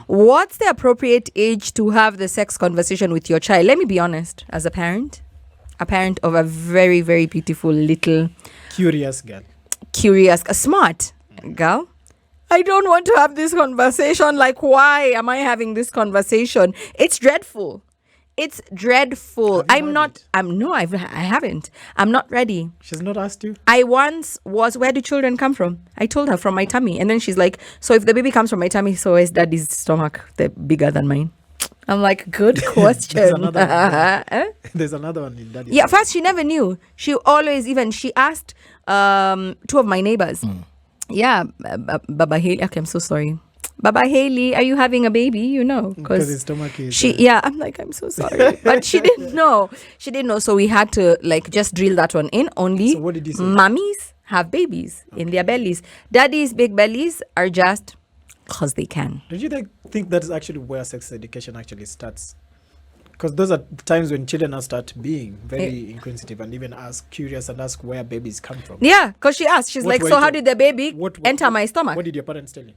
What's the appropriate age to have the sex conversation with your child? Let me be honest, as a parent of a very, very beautiful little curious girl, a smart girl. I don't want to have this conversation. Like, why am I having this conversation? It's dreadful. It's dreadful. I haven't. I'm not ready. She's not asked you? I once was, where do children come from? I told her, from my tummy. And then she's like, so if the baby comes from my tummy, so is daddy's stomach bigger than mine? I'm like, good question. There's another one in daddy's. Yeah, first she never knew. She asked 2 of my neighbors. Yeah, Baba Haley. Okay, I'm so sorry. Baba Haley, are you having a baby? You know, because his stomach is. I'm like, I'm so sorry, but she didn't know. So we had to just drill that one in. Only so what did you say? Mummies have babies in their bellies. Daddies' big bellies are just because they can. Don't you think that's actually where sex education actually starts? Because those are times when children start being very inquisitive and even curious and ask where babies come from. Yeah, because she asked. She's like, so how did the baby enter my stomach? What did your parents tell you?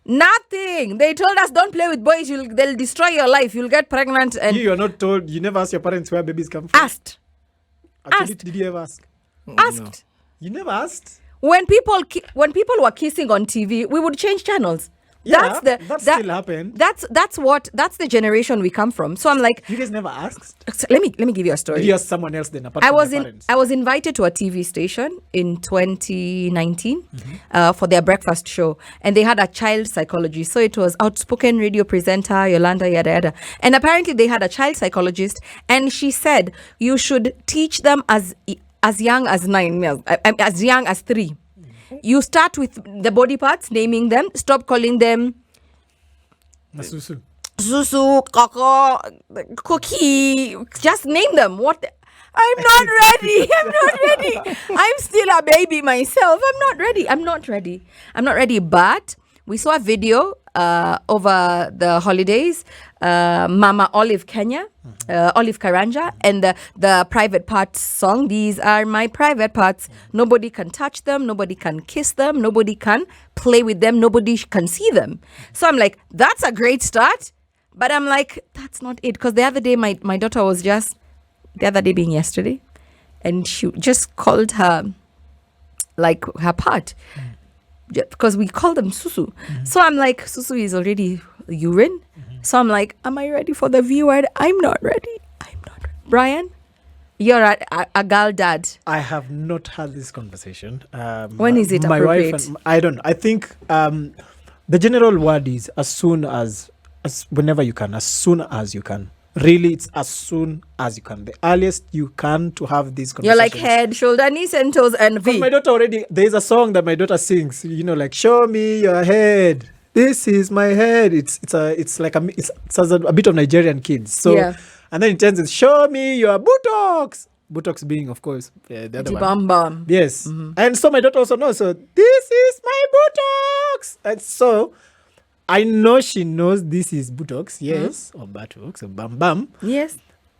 Nothing. They told us, don't play with boys. They'll destroy your life. You'll get pregnant. And you are not told. You never asked your parents where babies come from. Asked. Did you ever ask? Asked. No. You never asked. When people were kissing on TV, we would change channels. Yeah, that still happened. That's the generation we come from. So I'm like, you guys never asked? Let me give you a story. Did you ask someone else then apart from your parents? I was invited to a TV station in 2019 for their breakfast show, and they had a child psychologist. So it was outspoken radio presenter Yolanda yada yada, and apparently they had a child psychologist, and she said you should teach them as young as 9 years, as young as 3. You start with the body parts, naming them. Stop calling them Susu, Koko, Cookie. Just name them. I'm not ready. I'm still a baby myself. I'm not ready. But we saw a video over the holidays. Mama Olive Kenya, Olive Karanja, and the private parts song. These are my private parts. Nobody can touch them. Nobody can kiss them. Nobody can play with them. Nobody can see them. So I'm like, that's a great start. But I'm like, that's not it. Because the other day, my daughter was just, the other day being yesterday, and she just called her, her part. Because we call them susu. So I'm like, susu is already urine. So I'm like, am I ready for the V word? I'm not ready. Brian, you're a girl dad. I have not had this conversation. When is it appropriate? My wife I don't know. I think the general word is as soon as whenever you can, as soon as you can. Really, it's as soon as you can. The earliest you can to have these conversations. You're like head, shoulder, knees, and toes, and V. My daughter already, there's a song that my daughter sings, show me your head. This is my head. It has a bit of Nigerian kids. So, yeah. And then it ends with, show me your buttocks. Buttocks being, of course, the other one. Bam. Yes. Mm-hmm. And so my daughter also knows. So, this is my buttocks. And so, I know she knows this is buttocks, yes, or buttocks, or bam. Yes.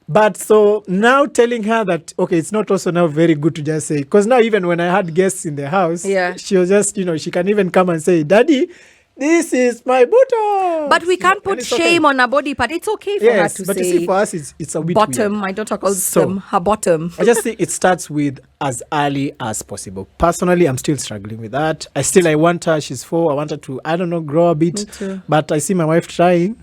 But so now telling her that, okay, it's not also now very good to just say, because now even when I had guests in the house, she was just, she can even come and say, Daddy, this is my buttocks. But we can't put shame on her body part. It's okay for her to say. But you see, for us, it's a bit bottom. Weird. My daughter calls them her bottom. I just think it starts with as early as possible. Personally, I'm still struggling with that. I want her. She's 4. I want her to, grow a bit. Me too. But I see my wife trying.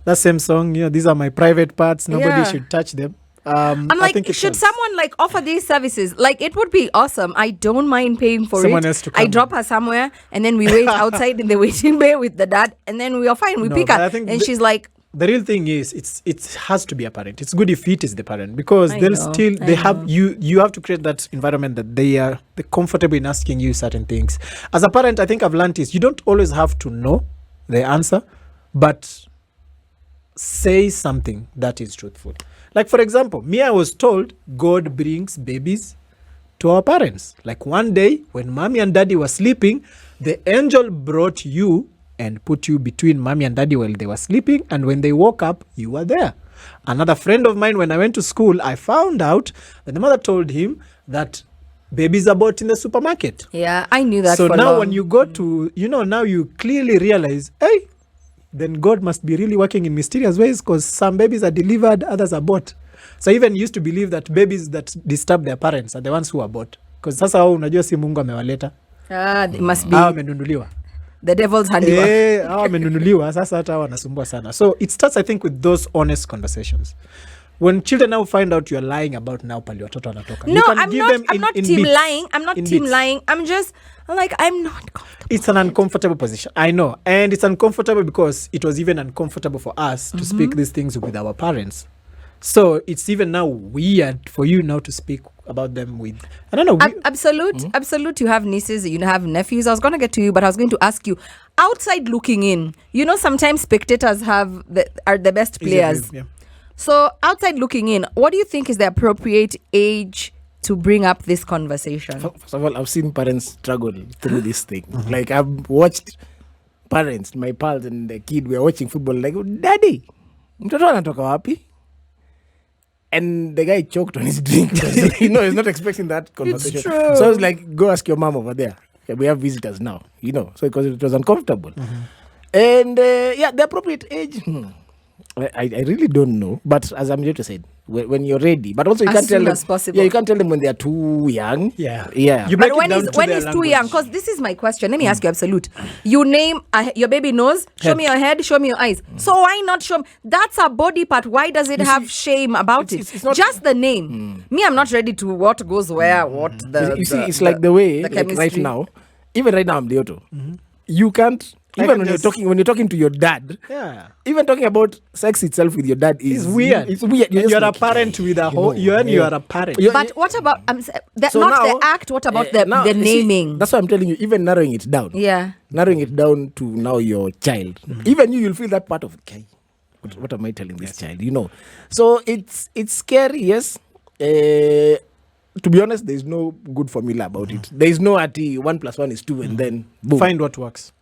That same song, these are my private parts. Nobody should touch them. I'm like, should someone offer these services? It would be awesome. I don't mind paying for someone it. Else to come. I drop her somewhere, and then we wait outside in the waiting bay with the dad, and then we are fine. We pick her, and she's like, the real thing is, it has to be a parent. It's good if it is the parent, because you have to create that environment that they're comfortable in asking you certain things. As a parent, I think I've learned is you don't always have to know the answer, but say something that is truthful. Like, for example, I was told God brings babies to our parents. Like one day when mommy and daddy were sleeping, the angel brought you and put you between mommy and daddy while they were sleeping. And when they woke up, you were there. Another friend of mine, when I went to school, I found out that the mother told him that babies are bought in the supermarket. Yeah, I knew that. So now when you go to, now you clearly realize, hey, then God must be really working in mysterious ways, because some babies are delivered, others are bought. So I even used to believe that babies that disturb their parents are the ones who are bought, because sasa hao unajua si Mungu amewaleta. They must be amenunuliwa. The devil's handiwork. Amenunuliwa sasa hata wanasumbua sana. So it starts, I think, with those honest conversations. When children now find out you're lying about now pali watoto wanatoka. No, I'm not team lying. I'm not team lying. I'm not comfortable. It's an uncomfortable position. I know. And it's uncomfortable because it was even uncomfortable for us to speak these things with our parents. So it's even now weird for you now to speak about them with, I don't know. Absolute. You have nieces, you have nephews. I was going to get to you, but I was going to ask you, outside looking in, sometimes spectators are the best players. Yeah. So outside looking in, what do you think is the appropriate age to bring up this conversation? First of all, I've seen parents struggle through this thing. Like, I've watched parents, my pals and the kid, we are watching football, like, Daddy, mtoto anatoka wapi? And the guy choked on his drink. He's not expecting that conversation. It's true. So I was like, go ask your mom over there. We have visitors now, So because it was uncomfortable. And the appropriate age, I really don't know. But as I'm just said, when you're ready, but also you can't tell them. As possible. Yeah, you can't tell them when they are too young. Yeah. But when is too young? Because this is my question. Let me ask you, Absolute. You name your baby nose. Show me your head. Show me your eyes. So why not show me? That's a body part. Why does it have shame about it? It's not just the name. Me, I'm not ready to what goes where. What the? You see, it's like the way like right now. Even right now, I'm Leoto. You can't. Even when you're talking to your dad, even talking about sex itself with your dad is weird. It's weird. You're a parent with a whole. You are a parent. But what about the act? What about the naming? See, that's why I'm telling you. Even narrowing it down. Yeah. Narrowing it down to now your child. Even you'll feel that part of okay. What am I telling this child? So it's scary. Yes. To be honest, there's no good formula about it. There's no 1 + 1 is 2 and then boom. Find what works.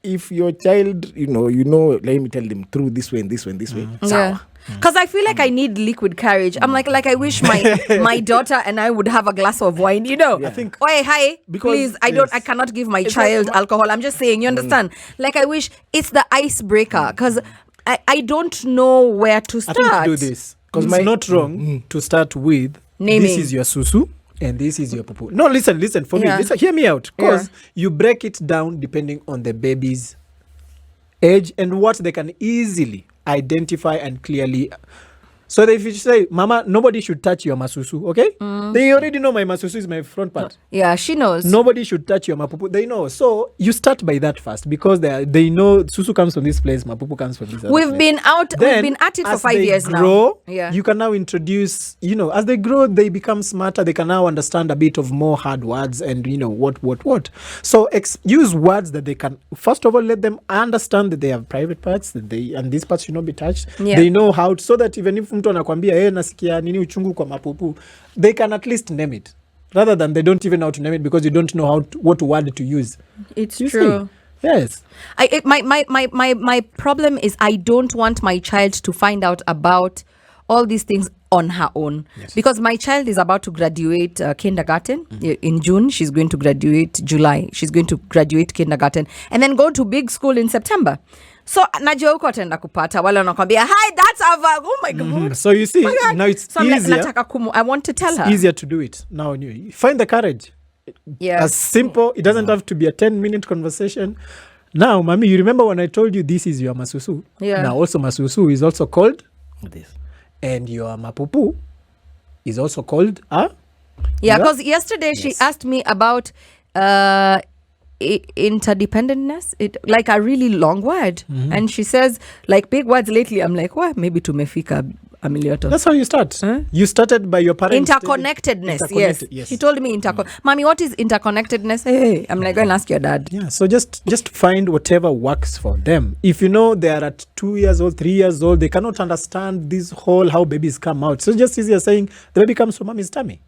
If your child, let me tell them through this way and this way and this way. Yeah. Because I feel like I need liquid courage. I'm like I wish my daughter and I would have a glass of wine, I think. Please, I cannot give my child alcohol. I'm just saying, you understand? Like I wish it's the icebreaker because I don't know where to start. I think to do this. Because it's not wrong to start with naming. This is your susu. And this is your pupu. No, listen for me. Hear me out. Because you break it down depending on the baby's age and what they can easily identify and clearly. So if you say, Mama, nobody should touch your masusu, okay? They already know my masusu is my front part. Yeah, she knows. Nobody should touch your mapupu. They know. So you start by that first because they know susu comes from this place, mapupu comes from this other place. We've been at it for 5 years now. Yeah. You can now introduce, as they grow, they become smarter. They can now understand a bit of more hard words and, what. So use words that they can, first of all, let them understand that they have private parts and these parts should not be touched. Yeah. They know how, so that even if mtu anakuambia nasikia nini uchungu kwa mapupu, they can at least name it rather than they don't even know how to name it because you don't know what word to use. It's true. See? Yes. My problem is I don't want my child to find out about all these things on her own. Yes. Because my child is about to graduate kindergarten in June. She's going to graduate July. She's going to graduate kindergarten and then go to big school in September. So najua huko atenda kupata wale wanakwambia hi that's our oh my god. So you see now it's easier. I want to tell her. It's easier to do it now. You find the courage. Yeah. As simple. It doesn't have to be a 10-minute conversation. Now, Mami, you remember when I told you this is your masusu? Yeah. Now also masusu is also called this. And your mapupu is also called Yeah, because yesterday she asked me about interdependentness, like a really long word, and she says like big words lately. I'm like, well, maybe tumefika Amilioto. That's how you start. You started by your parents. Interconnectedness. Yes. She told me Mommy, what is interconnectedness? Hey, I'm like, go and ask your dad. Yeah. So just find whatever works for them. If they are at 2 years old, 3 years old, they cannot understand this whole how babies come out. So just easier saying the baby comes from mommy's tummy.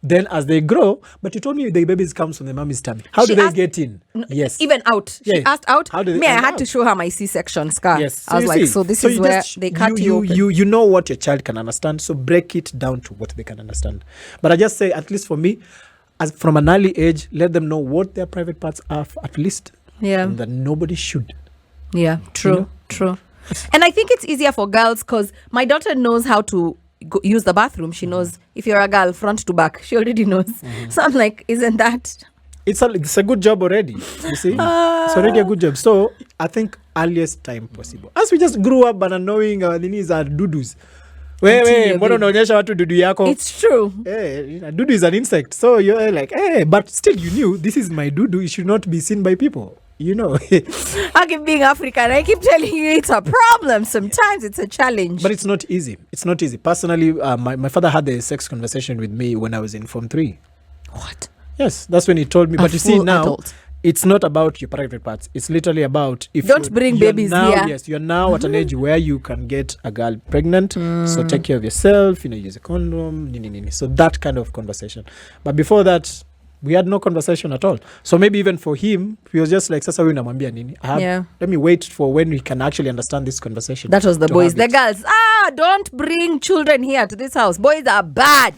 Then as they grow, but you told me the babies comes from the mommy's tummy. How do they get in? Yes. Even out. She asked out. How do they I had to show her my C-section scar. Yes. I was like, so this is where they cut you open. You know what your child can understand, so break it down to what they can understand. But I just say, at least for me, as from an early age, let them know what their private parts are at least. Yeah. And that nobody should. Yeah, true. True. And I think it's easier for girls because my daughter knows how to use the bathroom. She knows if you're a girl, front to back. She already knows. So I'm like, isn't that... It's a good job already, you see. It's already a good job. So I think earliest time possible. As we just grew up and knowing our these are dudus. Mbona unaonyesha watu dudu yako? It's true. Dudu is an insect. So you're like, but still you knew this is my dudu. It should not be seen by people. You know. I keep being African. I keep telling you it's a problem. Sometimes it's a challenge. But it's not easy. It's not easy. Personally, my father had a sex conversation with me when I was in Form 3. What? Yes, that's when he told me. But you see now, adult. It's not about your private parts. It's literally about if don't bring babies now, here. Yes, you're now at an age where you can get a girl pregnant. So take care of yourself. Use a condom. So that kind of conversation. But before that, we had no conversation at all. So maybe even for him, he was just like, "Sasa huyu namwambia nini? Let me wait for when we can actually understand this conversation." That was the boys. The girls, don't bring children here to this house. Boys are bad.